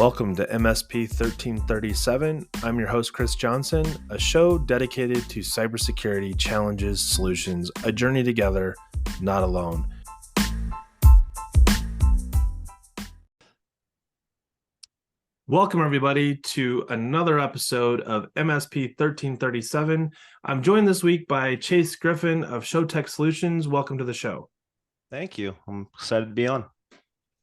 Welcome to MSP 1337. I'm your host, Chris Johnson, a show dedicated to cybersecurity challenges, solutions, a journey together, not alone. Welcome, everybody, to another episode of MSP 1337. I'm joined this week by Chase Griffin of ShowTech Solutions. Welcome to the show. Thank you. I'm excited to be on.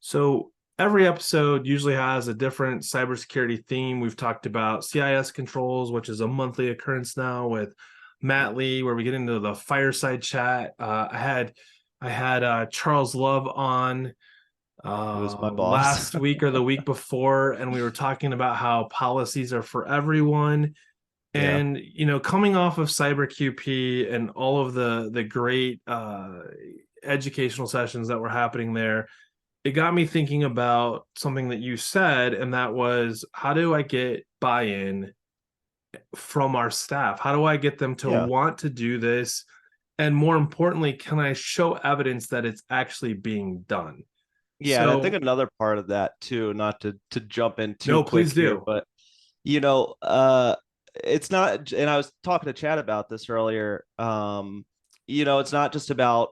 So every episode usually has a different cybersecurity theme. We've talked about CIS controls, which is a monthly occurrence now with Matt Lee, where we get into the fireside chat. I had Charles Love on Was my boss last week or the week before, and we were talking about how policies are for everyone. And coming off of Cyber QP and all of the great educational sessions that were happening there, it got me thinking about something that you said, and that was, how do I get buy-in from our staff? How do I get them to want to do this? And more importantly, can I show evidence that it's actually being done? Yeah, and I think another part of that too, not to jump in too quick please here, do. but it's not, and I was talking to Chad about this earlier. It's not just about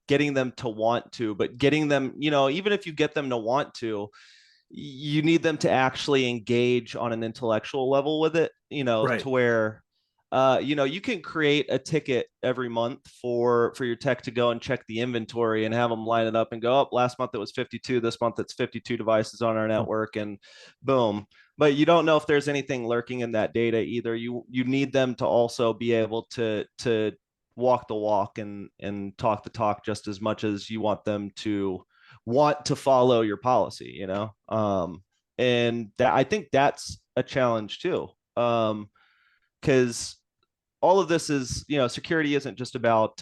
getting them to want to, but getting them, even if you get them to want to, you need them to actually engage on an intellectual level with it, Right. to where you can create a ticket every month for your tech to go and check the inventory and have them line it up and go, last month it was 52, this month it's 52 devices on our network, and boom. But you don't know if there's anything lurking in that data either. You need them to also be able to walk the walk and talk the talk just as much as you want them to want to follow your policy, and that, I think that's a challenge too. Because all of this is, security isn't just about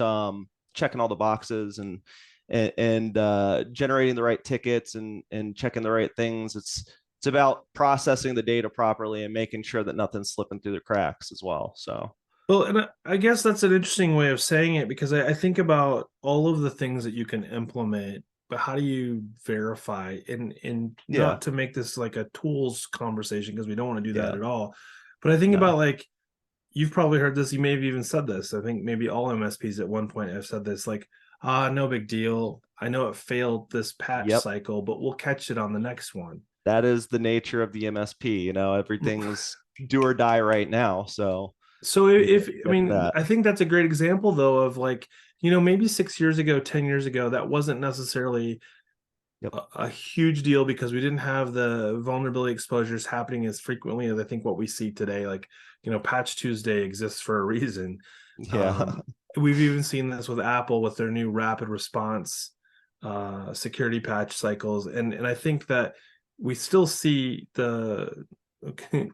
checking all the boxes and generating the right tickets and checking the right things. It's about processing the data properly and making sure that nothing's slipping through the cracks as well. So, well, and I guess that's an interesting way of saying it, because I think about all of the things that you can implement, but how do you verify? And not to make this like a tools conversation, because we don't want to do that at all. But I think about, like, you've probably heard this, you may have even said this. I think maybe all MSPs at one point have said this, like, no big deal. I know it failed this patch cycle, but we'll catch it on the next one. That is the nature of the MSP. Everything's do or die right now. So I think that's a great example, though, of, like, maybe 6 years ago, 10 years ago, that wasn't necessarily a huge deal, because we didn't have the vulnerability exposures happening as frequently as I think what we see today. Like, Patch Tuesday exists for a reason. We've even seen this with Apple with their new rapid response security patch cycles. And I think that we still see the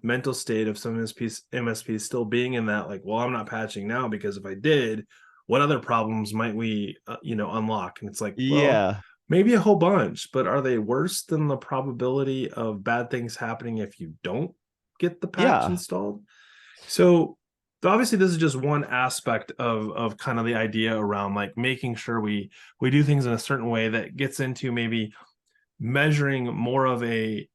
mental state of some MSPs still being in that, like, well, I'm not patching now, because if I did, what other problems might we unlock? And it's like, well, maybe a whole bunch, but are they worse than the probability of bad things happening if you don't get the patch installed? So obviously this is just one aspect of kind of the idea around, like, making sure we do things in a certain way that gets into maybe measuring more of a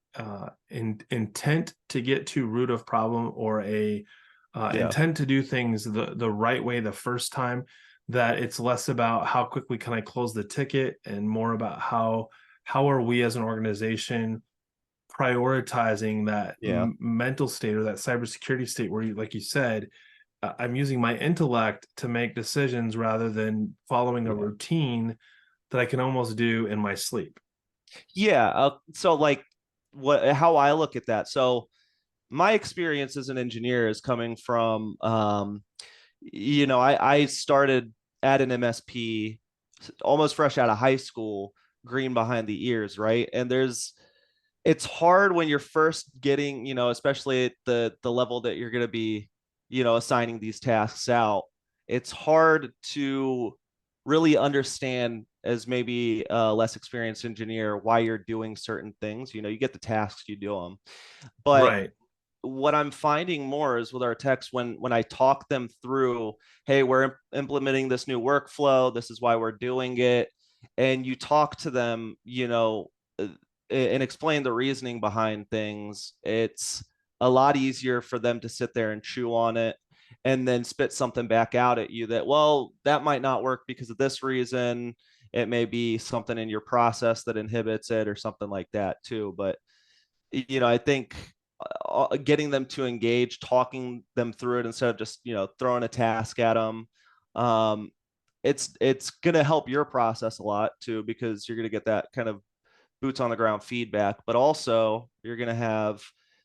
intent to get to root of problem, or a intent to do things the right way the first time. That it's less about how quickly can I close the ticket, and more about how are we as an organization prioritizing that mental state, or that cybersecurity state, where, like you said, I'm using my intellect to make decisions rather than following a routine that I can almost do in my sleep. So, like, how I look at that. So my experience as an engineer is coming from, I started at an MSP almost fresh out of high school, green behind the ears, right? And it's hard when you're first getting, especially at the level that you're going to be, assigning these tasks out. It's hard to really understand, as maybe a less experienced engineer, why you're doing certain things. You get the tasks, you do them. But what I'm finding more is with our techs, when I talk them through, hey, we're implementing this new workflow, this is why we're doing it, and you talk to them, and explain the reasoning behind things, it's a lot easier for them to sit there and chew on it and then spit something back out at you that, well, that might not work because of this reason. It may be something in your process that inhibits it or something like that too. But I think getting them to engage, talking them through it instead of just throwing a task at them, um, it's going to help your process a lot too, because you're going to get that kind of boots on the ground feedback. But also you're going to have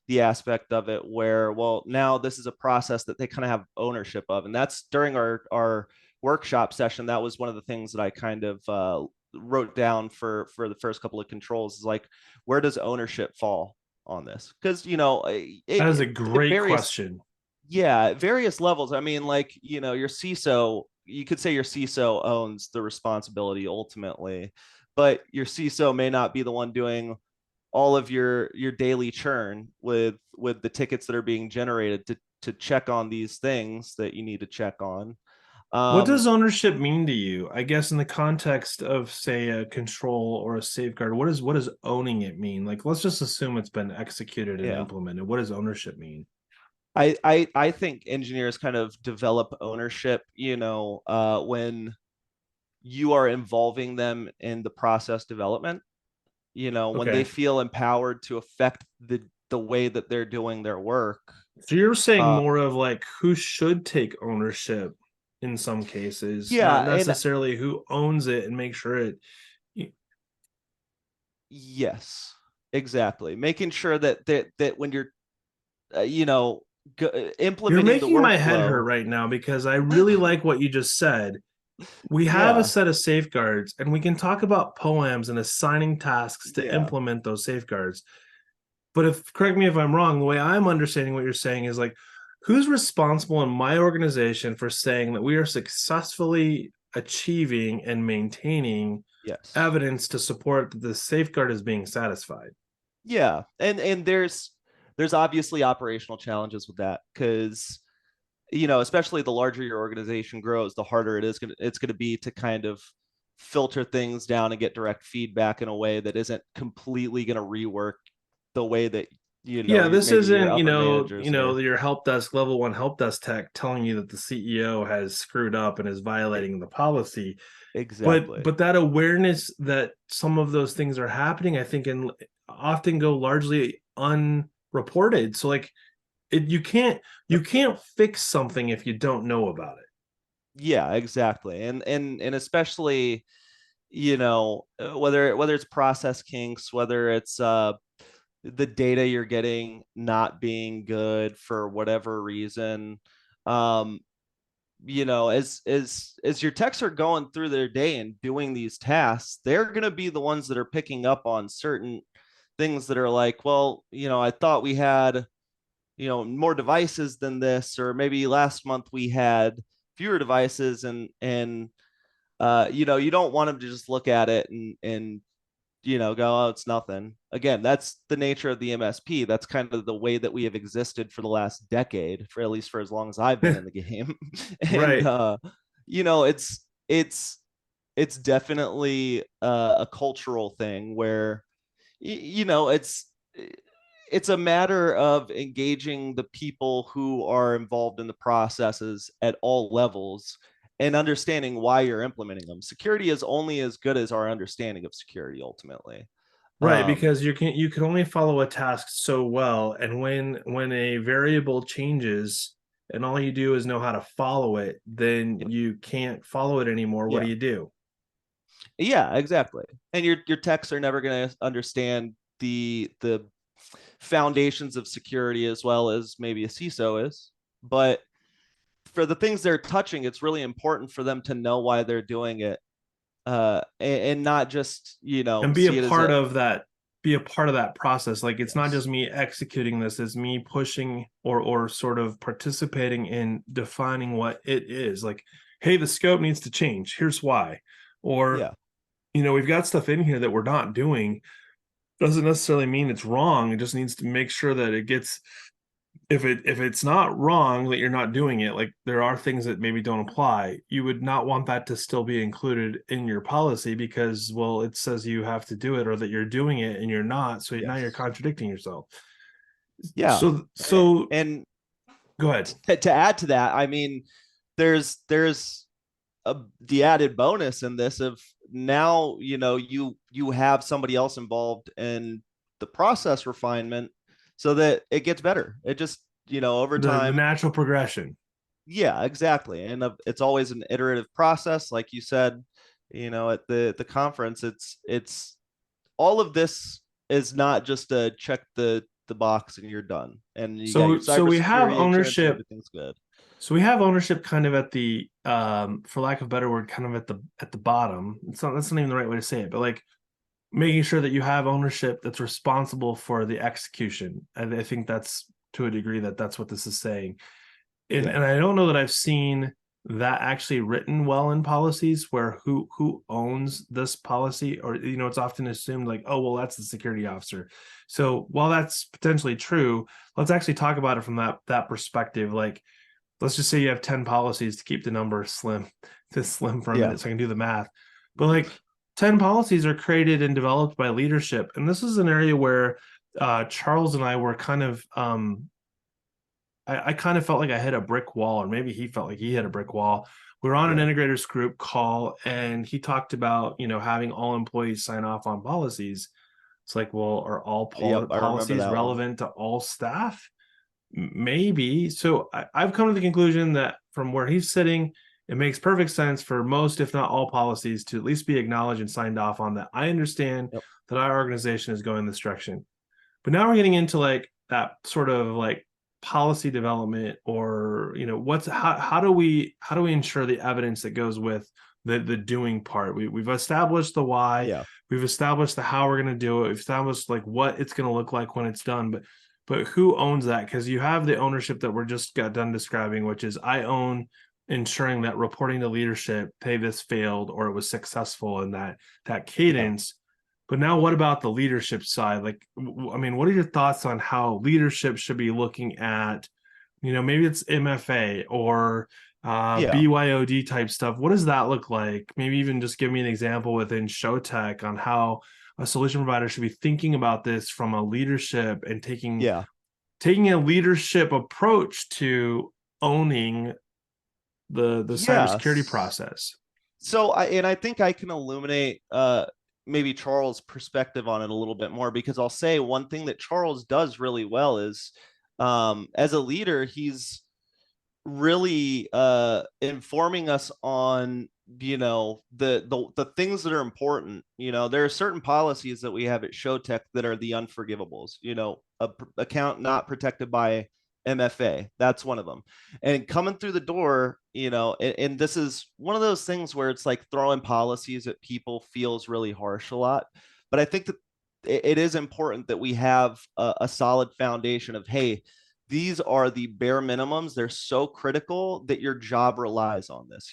the aspect of it where, well, now this is a process that they kind of have ownership of. And that's during our workshop session. That was one of the things that I kind of wrote down for the first couple of controls, is like, where does ownership fall on this? Because That is a great question. Yeah, at various levels. I mean, like, your CISO, you could say your CISO owns the responsibility ultimately, but your CISO may not be the one doing all of your daily churn with the tickets that are being generated to check on these things that you need to check on. What does ownership mean to you? I guess in the context of, say, a control or a safeguard, what does owning it mean? Like, let's just assume it's been executed and Yeah. implemented. What does ownership mean? I think engineers kind of develop ownership, when you are involving them in the process development, when they Okay. feel empowered to affect the way that they're doing their work. So you're saying Uh, more of like who should take ownership in some cases, yeah, not and necessarily who owns it and make sure it. yes, exactly. Making sure that when you're, You're implementing the making my head hurt workflow. right now because I really like what you just said. We have a Yeah, set of safeguards and we can talk about poems and assigning tasks to yeah, implement those safeguards. But correct me if I'm wrong, the way I'm understanding what you're saying is like, who's responsible in my organization for saying that we are successfully achieving and maintaining yes, evidence to support that the safeguard is being satisfied? yeah, and there's obviously operational challenges with that, because especially the larger your organization grows, the harder it's going to be to kind of filter things down and get direct feedback in a way that isn't completely going to rework the way that Yeah, this maybe your isn't, upper managers are. your help desk level one help desk tech telling you that the CEO has screwed up and is violating the policy. But Exactly. but that awareness that some of those things are happening, I think, and often go largely unreported. So like you can't fix something if you don't know about it. Yeah, exactly. And especially, whether it's process kinks, whether it's the data you're getting not being good for whatever reason. um as your techs are going through their day and doing these tasks, they're going to be the ones that are picking up on certain things that are like, well, I thought we had more devices than this, or maybe last month we had fewer devices. And you don't want them to just look at it and go, oh, it's nothing. Again, that's the nature of the MSP. That's kind of the way that we have existed for the last decade, for at least for as long as I've been in the game. And Right. you know, it's definitely a cultural thing where it's a matter of engaging the people who are involved in the processes at all levels and understanding why you're implementing them. Security is only as good as our understanding of security ultimately. Right, Um, because you can only follow a task so well, and when a variable changes and all you do is know how to follow it, then you can't follow it anymore. What do yeah, you do? yeah, exactly. And your techs are never going to understand the foundations of security as well as maybe a CISO is. But for the things they're touching, it's really important for them to know why they're doing it, and not just And be a see it as part a of that, be a part of that process. Like it's not yes, just me executing this, it's me pushing or sort of participating in defining what it is. Like, hey, the scope needs to change. Here's why. Or, yeah, we've got stuff in here that we're not doing. Doesn't necessarily mean it's wrong. It just needs to make sure that it gets if it's not wrong that you're not doing it, like there are things that maybe don't apply, you would not want that to still be included in your policy because, well, it says you have to do it or that you're doing it and you're not. So now you're Yes. contradicting yourself. Yeah. So And go ahead. to add to that, I mean, there's the added bonus in this of now, you have somebody else involved in the process refinement so that it gets better. It just, over The time. natural progression. Yeah, exactly. And it's always an iterative process, like you said, at the conference. It's all of this is not just a check the box and you're done. And you got your So we have cybersecurity insurance and ownership. everything's good. So we have ownership kind of at the for lack of a better word, kind of at the bottom. That's not even the right way to say it, but like making sure that you have ownership that's responsible for the execution. And I think that's to a degree that's what this is saying. And Yeah. and I don't know that I've seen that actually written well in policies where who owns this policy, or it's often assumed like, oh well, that's the security officer. So while that's potentially true, let's actually talk about it from that perspective. Like, let's just say you have 10 policies, to keep the number slim for a Yeah. minute so I can do the math. But like 10 policies are created and developed by leadership. And this is an area where Charles and I were kind of I kind of felt like I hit a brick wall, or maybe he felt like he hit a brick wall. We were on an Yeah. integrators group call, and he talked about, having all employees sign off on policies. It's like, well, are all Yep. I remember policies that one. relevant to all staff? Maybe. So I've come to the conclusion that from where he's sitting, it makes perfect sense for most, if not all, policies to at least be acknowledged and signed off on. That I understand Yep. that our organization is going this direction. But now we're getting into like that sort of like policy development, or what's how do we ensure the evidence that goes with the doing part. We've established the why, Yeah. we've established the how we're going to do it, we've established like what it's going to look like when it's done, but who owns that? Because you have the ownership that we're just got done describing, which is I own ensuring that reporting to leadership, hey, this failed or it was successful, in that Yeah. cadence. But now what about the leadership side? Like, I mean, what are your thoughts on how leadership should be looking at, maybe it's MFA or Yeah. BYOD type stuff? What does that look like? Maybe even just give me an example within Showtech on how a solution provider should be thinking about this from a leadership and taking Yeah. a leadership approach to owning the cybersecurity Yes. process. So I think I can illuminate maybe Charles' perspective on it a little bit more, because I'll say one thing that Charles does really well is as a leader, he's really informing us on the things that are important. There are certain policies that we have at Showtech that are the unforgivables. Account not protected by MFA, that's one of them. And coming through the door, and this is one of those things where it's like throwing policies at people feels really harsh a lot, but I think that it is important that we have a solid foundation of, hey, these are the bare minimums. They're so critical that your job relies on this.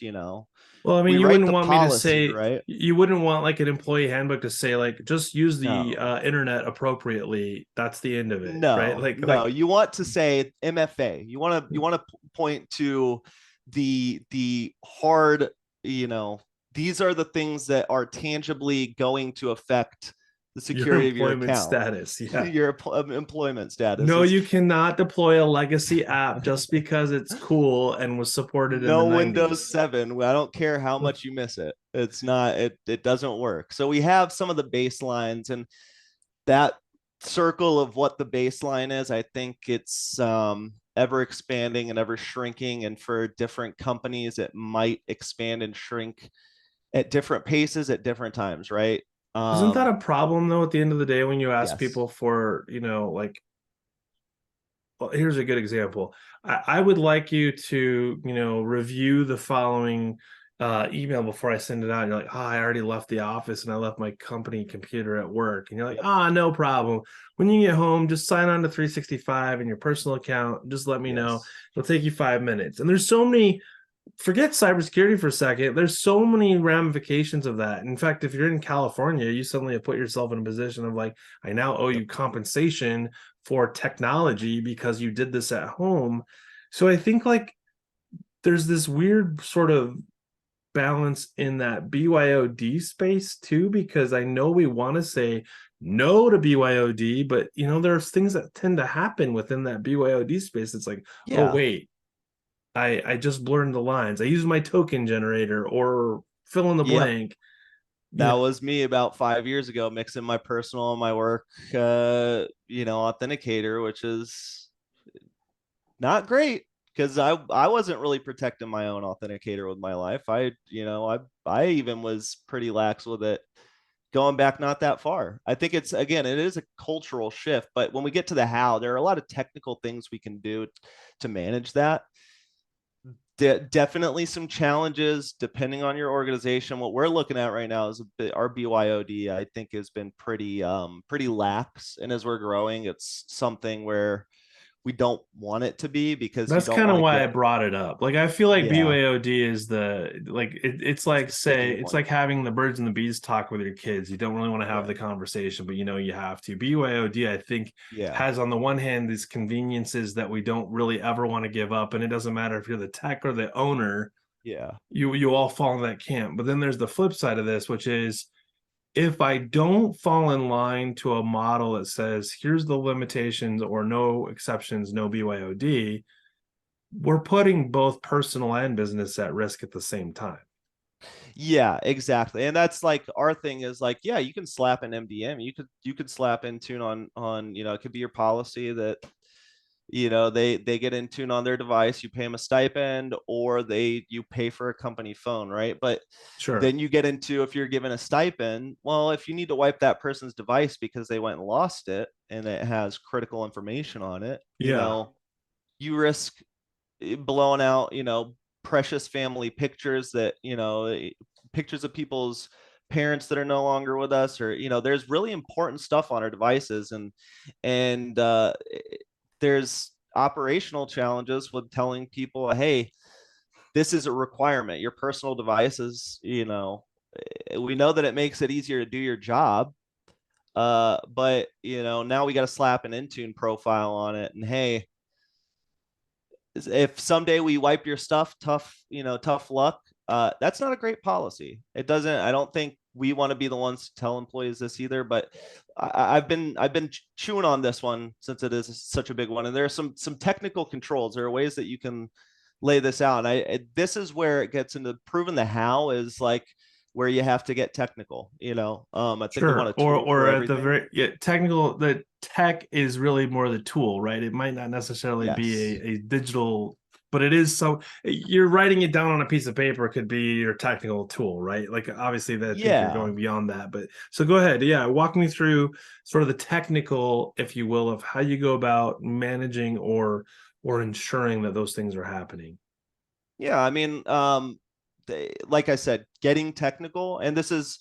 Well, I mean, We you write wouldn't the want me to policy, say, right? you wouldn't want like an employee handbook to say like, just use the No, internet appropriately. That's the end of it, right? no, no. Like You want to say MFA. You want to point to the hard, these are the things that are tangibly going to affect the your security of your employment account, status. Yeah. your employment status. No, Is you cannot deploy a legacy app just because it's cool and was supported in the no Windows 90s. 7. I don't care how much you miss it. It's not, it doesn't work. So we have some of the baselines, and that circle of what the baseline is, I think it's ever expanding and ever shrinking. And for different companies, it might expand and shrink at different paces at different times, right? Isn't that a problem though at the end of the day when you ask Yes. people for, like, well, here's a good example. I would like you to, review the following email before I send it out. And you're like, oh, I already left the office and I left my company computer at work. And you're like, Yep. ah, no problem. When you get home, just sign on to 365 in your personal account. Just let me know. Yes. It'll take you 5 minutes. And there's so many, forget cybersecurity for a second. There's so many ramifications of that. In fact, if you're in California, you suddenly have put yourself in a position of like, I now owe Yep. you compensation for technology because you did this at home. So I think like there's this weird sort of balance in that BYOD space too, because I know we want to say no to BYOD, but you know, there's things that tend to happen within that BYOD space. It's like, oh Yeah. wait, I just blurred the lines. I used my token generator or fill in the Yep. blank. You That know, was me about 5 years ago, mixing my personal and my work, authenticator, which is not great because I wasn't really protecting my own authenticator with my life. I even was pretty lax with it going back not that far. I think it's, again, it is a cultural shift, but when we get to the how, there are a lot of technical things we can do to manage that. Definitely some challenges depending on your organization. What we're looking at right now is a bit, our BYOD, I think, has been pretty lax, and as we're growing, it's something where we don't want it to be because you that's don't kind want of to why I get, brought it up. Like I feel like yeah, BYOD is it's it's like the say sticking it's point. like having the birds and the bees talk with your kids. You don't really want to have Yeah, the conversation, but you know you have to. BYOD, I think, yeah, has on the one hand these conveniences that we don't really ever want to give up, and it doesn't matter if you're the tech or the owner, yeah, you all fall in that camp. But then there's the flip side of this, which is if I don't fall in line to a model that says here's the limitations or no exceptions, no BYOD, we're putting both personal and business at risk at the same time. yeah, exactly. And that's like our thing is like, yeah, you can slap an MDM, you could slap Intune on, it could be your policy that they get Intune on their device, you pay them a stipend, or you pay for a company phone, right? But Sure. then you get into, if you're given a stipend, well, if you need to wipe that person's device because they went and lost it and it has critical information on it, Yeah. you risk blowing out, precious family pictures that, pictures of people's parents that are no longer with us, or, there's really important stuff on our devices. And there's operational challenges with telling people, hey, this is a requirement. Your personal devices, we know that it makes it easier to do your job. But now we got to slap an Intune profile on it. And hey, if someday we wipe your stuff, tough luck. That's not a great policy. It doesn't, I don't think we want to be the ones to tell employees this either, but I've been chewing on this one since it is such a big one. And there are some technical controls. There are ways that you can lay this out. And this is where it gets into proving the how, is like where you have to get technical. I think we want Sure. a tool for Or at the everything. very yeah, technical the tech is really more the tool, right? It might not necessarily be Yes. a digital, but it is so you're writing it down on a piece of paper could be your technical tool, right? Like obviously that I think you're Yeah. going beyond that. But so go ahead. Yeah, walk me through sort of the technical, if you will, of how you go about managing or ensuring that those things are happening. Yeah, I mean, like I said, getting technical, and this is,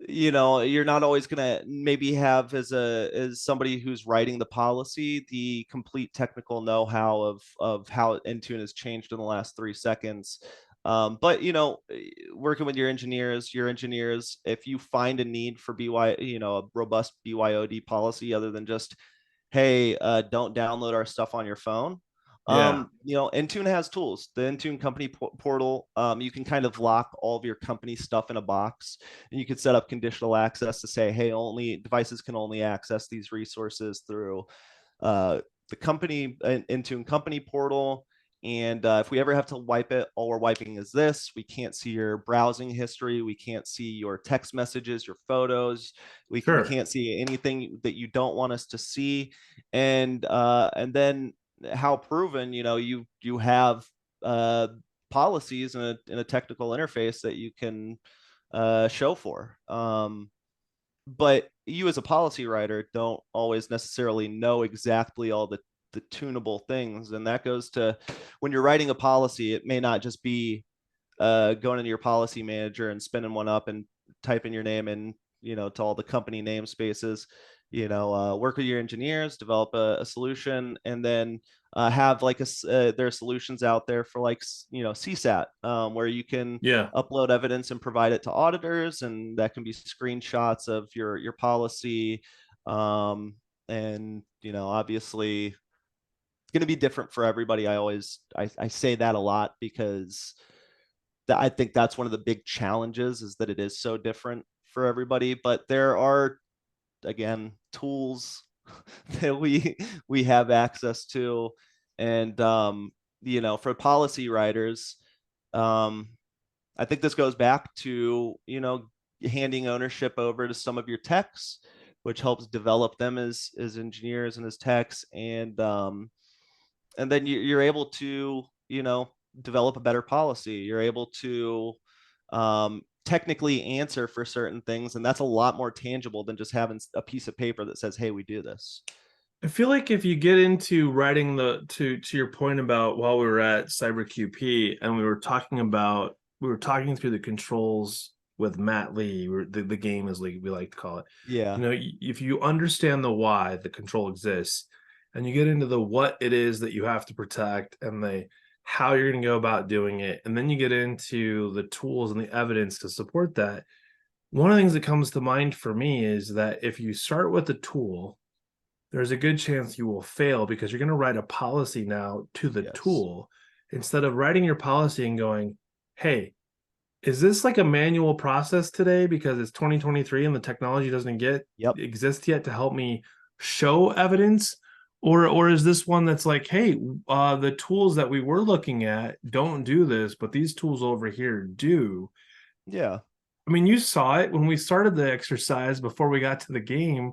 you're not always gonna maybe have, as somebody who's writing the policy, the complete technical know-how of how Intune has changed in the last 3 seconds. But working with your engineers, if you find a need for a robust BYOD policy other than just, hey, don't download our stuff on your phone. Yeah. Intune has tools. The Intune company portal, you can kind of lock all of your company stuff in a box, and you can set up conditional access to say, hey, only devices can only access these resources through the company Intune company portal. And if we ever have to wipe it, all we're wiping is this. We can't see your browsing history. We can't see your text messages, your photos. We Sure. can't see anything that you don't want us to see. And then how proven, you have policies in a technical interface that you can show for. But you as a policy writer don't always necessarily know exactly all the tunable things, and that goes to when you're writing a policy. It may not just be going into your policy manager and spinning one up and typing your name in, to all the company namespaces. Work with your engineers, develop a solution, and then have like there are solutions out there for like CSAT, where you can Yeah. upload evidence and provide it to auditors, and that can be screenshots of your policy. And, obviously it's going to be different for everybody. I say that a lot because I think that's one of the big challenges, is that it is so different for everybody. But there are, again, tools that we have access to. And, for policy writers, um, I think this goes back to, handing ownership over to some of your techs, which helps develop them as engineers and as techs. And then you're able to, develop a better policy. You're able to technically answer for certain things. And that's a lot more tangible than just having a piece of paper that says, hey, we do this. I feel like if you get into writing to your point about, while we were at Cyber QP and we were talking through the controls with Matt Lee, the game as we like to call it. Yeah. If you understand the why the control exists, and you get into the what it is that you have to protect, and the how you're going to go about doing it, and then you get into the tools and the evidence to support that. One of the things that comes to mind for me is that if you start with a tool, there's a good chance you will fail, because you're going to write a policy now to the Yes. tool instead of writing your policy and going, hey, is this like a manual process today because it's 2023 and the technology doesn't Yep. exist yet to help me show evidence? Or is this one that's like, hey, the tools that we were looking at don't do this, but these tools over here do. Yeah. I mean, you saw it when we started the exercise before we got to the game.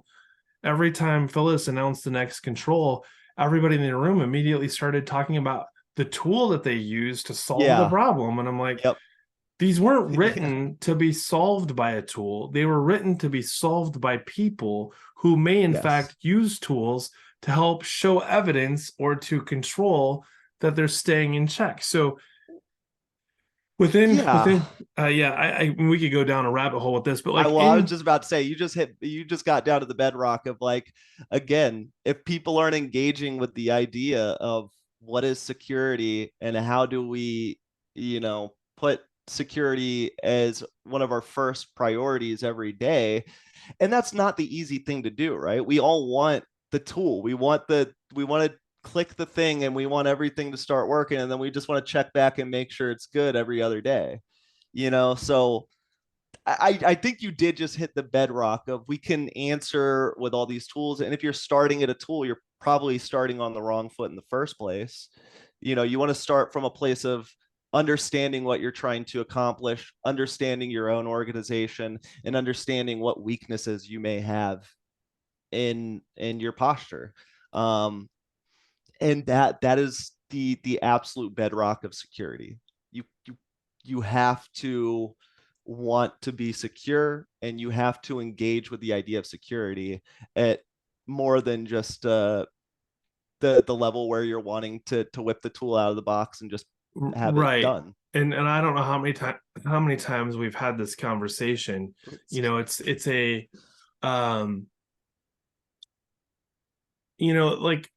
Every time Phyllis announced the next control, everybody in the room immediately started talking about the tool that they used to solve the Yeah. problem. And I'm like, Yep. these weren't Yeah. written to be solved by a tool. They were written to be solved by people who may, in Yes. fact, use tools to help show evidence or to control that they're staying in check. So Yeah. within yeah, I we could go down a rabbit hole with this, but like I was in just about to say, you just got down to the bedrock of, like, again, if people aren't engaging with the idea of what is security and how do we, put security as one of our first priorities every day. And that's not the easy thing to do, right? We all want the tool. We want to click the thing and we want everything to start working. And then we just want to check back and make sure it's good every other day. So I think you did just hit the bedrock of, we can answer with all these tools. And if you're starting at a tool, you're probably starting on the wrong foot in the first place. You want to start from a place of understanding what you're trying to accomplish, understanding your own organization, and understanding what weaknesses you may have in your posture. Um, and that is the absolute bedrock of security. You have to want to be secure, and you have to engage with the idea of security at more than just the level where you're wanting to whip the tool out of the box and just have it right. done. And I don't know how many times we've had this conversation. It's a um like,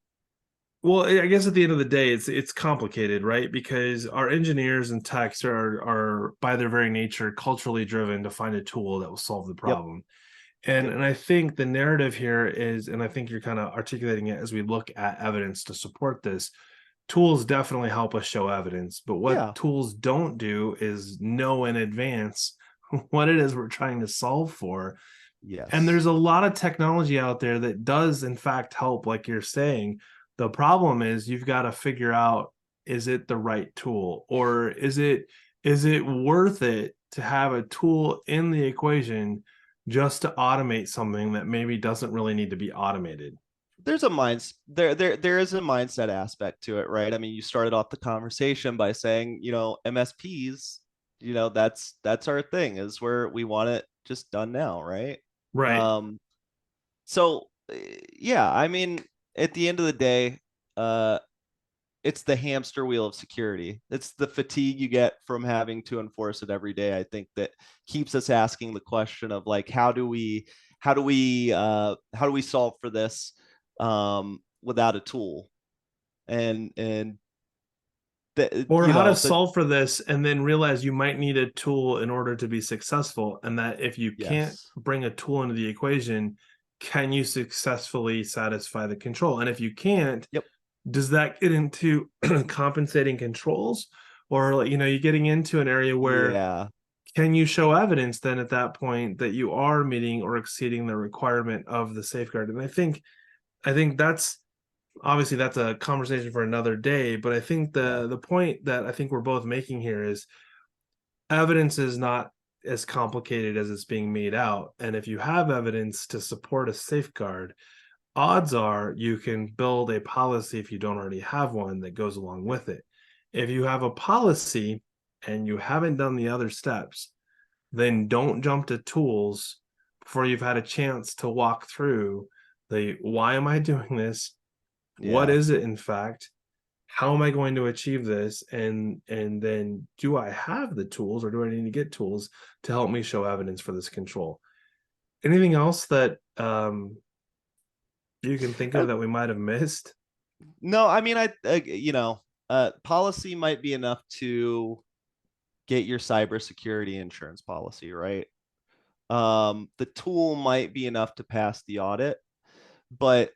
well, I guess at the end of the day, it's complicated, right? Because our engineers and techs are by their very nature culturally driven to find a tool that will solve the Yep. problem. And Yep. and I think the narrative here is, and I think you're kind of articulating it as we look at evidence to support this. Tools definitely help us show evidence, but what Yeah. tools don't do is know in advance what it is we're trying to solve for. And Yes. there's a lot of technology out there that does in fact help, like you're saying. The problem is you've got to figure out, is it the right tool, or is it worth it to have a tool in the equation just to automate something that maybe doesn't really need to be automated? There's a minds there is a mindset aspect to it, right? I mean, you started off the conversation by saying, MSPs, that's our thing, is where we want it just done now, right? Right. Um so yeah, I mean, at the end of the day, uh it's the hamster wheel of security. It's the fatigue you get from having to enforce it every day, I think, that keeps us asking the question of, like, how do we solve for this without a tool? And the, Or you how to know the solve for this and then realize you might need a tool in order to be successful, and that if you can't yes. bring a tool into the equation, can you successfully satisfy the control? And if you can't, Yep. does that get into compensating controls? Or, like, you're getting into an area where Yeah. can you show evidence then at that point that you are meeting or exceeding the requirement of the safeguard? And I think that's obviously that's a conversation for another day, but I think Yeah. the point that I think we're both making here is evidence is not as complicated as it's being made out. And if you have evidence to support a safeguard, odds are you can build a policy, if you don't already have one, that goes along with it. If you have a policy and you haven't done the other steps, then don't jump to tools before you've had a chance to walk through the why am I doing this? What Yeah. is it in fact? How am I going to achieve this? And then do I have the tools or do I need to get tools to help me show evidence for this control? Anything else that you can think Uh, of that we might have missed? no, I mean, policy might be enough to get your cybersecurity insurance policy, right? The tool might be enough to pass the audit, but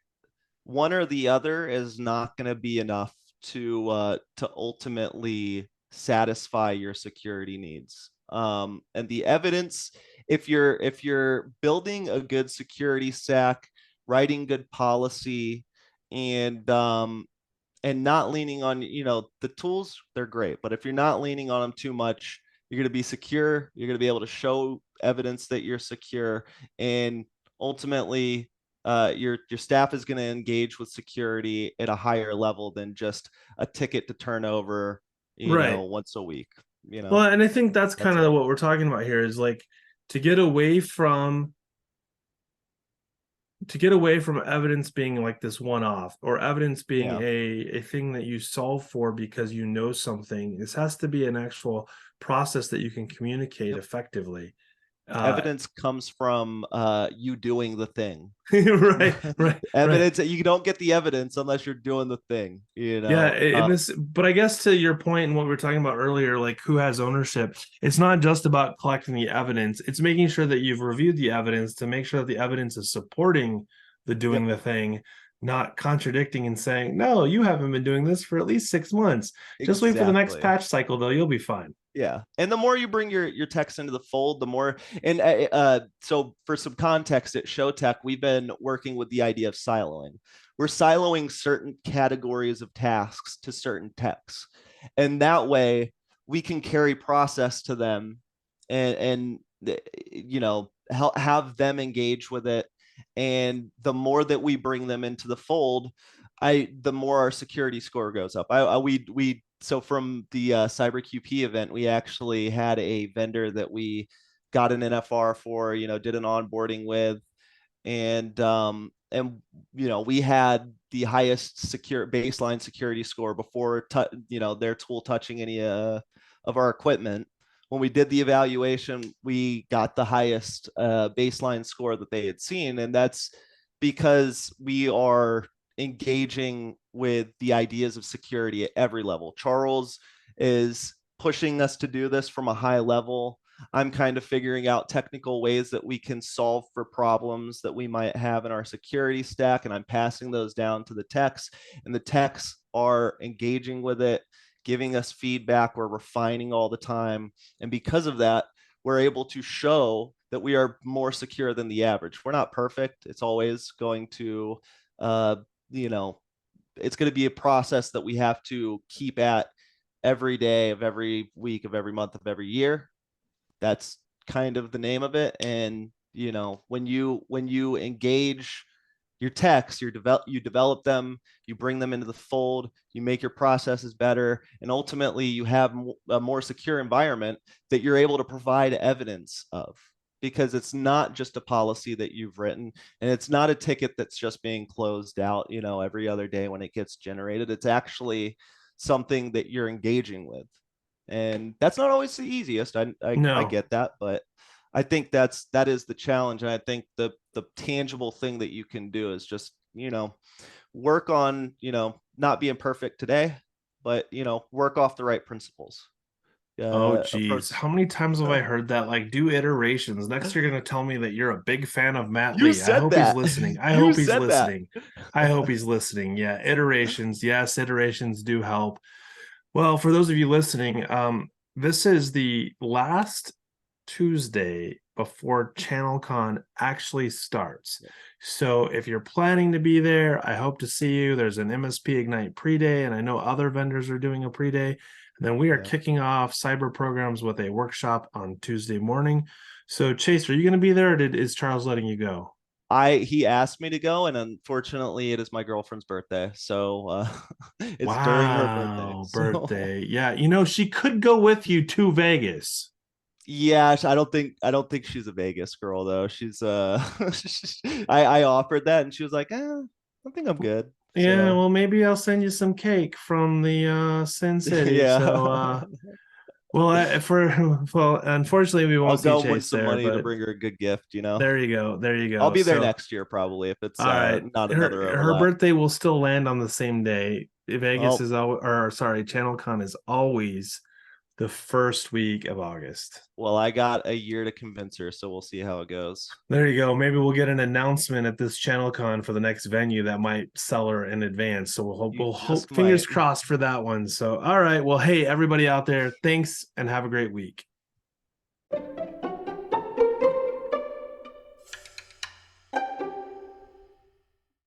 one or the other is not going to be enough to ultimately satisfy your security needs. And the evidence, if you're building a good security stack, writing good policy, and not leaning on, the tools, they're great, but if you're not leaning on them too much, you're going to be secure, you're going to be able to show evidence that you're secure, and ultimately your staff is going to engage with security at a higher level than just a ticket to turn over, Right. once a week. Well, and I think that's That's kind it. of what we're talking about here is like to get away from evidence being like this one off or evidence being Yeah. a thing that you solve for because you know something. This has to be an actual process that you can communicate Yep. effectively. uh Evidence comes from you doing the thing. right, right, right. Evidence, you don't get the evidence unless you're doing the thing, Yeah, in this, but I guess to your point and what we were talking about earlier, like who has ownership, it's not just about collecting the evidence, it's making sure that you've reviewed the evidence to make sure that the evidence is supporting the doing Yep. the thing, not contradicting and saying, no, you haven't been doing this for at least 6 months. Just wait for the next Exactly. patch cycle, though, you'll be fine. Yeah. And the more you bring your text into the fold, the more, and so for some context at ShowTech, we've been working with the idea of siloing. We're siloing certain categories of tasks to certain techs. And that way we can carry process to them and have them engage with it. And the more that we bring them into the fold, the more our security score goes up. We so from the Cyber QP event, we actually had a vendor that we got an NFR for, did an onboarding with, and we had the highest secure baseline security score before their tool touching any of our equipment. When we did the evaluation, we got the highest baseline score that they had seen, and that's because we are engaging with the ideas of security at every level. Charles is pushing us to do this from a high level. I'm kind of figuring out technical ways that we can solve for problems that we might have in our security stack, and I'm passing those down to the techs, and the techs are engaging with it, giving us feedback. We're refining all the time, and because of that, we're able to show that we are more secure than the average. We're not perfect. It's always going to, uh, you know, it's going to be a process that we have to keep at every day of every week of every month of every year. That's kind of the name of it. And when you engage your techs, you develop them, you bring them into the fold, you make your processes better, and ultimately you have a more secure environment that you're able to provide evidence of, because it's not just a policy that you've written, and it's not a ticket that's just being closed out every other day when it gets generated. It's actually something that you're engaging with, and that's not always the easiest. I No, get that, but I think that is the challenge, and I think the tangible thing that you can do is just work on not being perfect today, but work off the right principles. Oh geez, approach. how many times have I So heard that? Like, do iterations. Next, you're gonna tell me that you're a big fan of Matt you Lee. I said hope he's that. listening. I You hope he's said that. listening. I hope he's listening. Yeah, iterations. Yes, iterations do help. Well, for those of you listening, this is the last Tuesday before ChannelCon actually starts. So if you're planning to be there, I hope to see you. There's an MSP Ignite pre-day, and I know other vendors are doing a pre-day. And then we are Yeah. kicking off cyber programs with a workshop on Tuesday morning. So Chase, are you going to be there, or is Charles letting you go? He asked me to go, and unfortunately, it is my girlfriend's birthday, so it's during her birthday. Wow, So birthday. Yeah, you know, she could go with you to Vegas. yeah, I don't think she's a Vegas girl though. She's I offered that, and she was like, I think I'm good. Yeah, So well, maybe I'll send you some cake from the Sin City. So, yeah, well, well, unfortunately, we I'll won't see go and win Chase some there, money to but bring her a good gift. there you go, there you I'll go. be there So, next year probably if it's all right, not another her overlap. birthday will still land on the same day. Vegas Oh, is all, or sorry, ChannelCon is always the first week of August. well, I got a year to convince her, so we'll see how it goes. There you go. Maybe we'll get an announcement at this ChannelCon for the next venue that might sell her in advance. So You we'll hope just fingers might. crossed for that one. So all right. Well, hey, everybody out there, thanks and have a great week.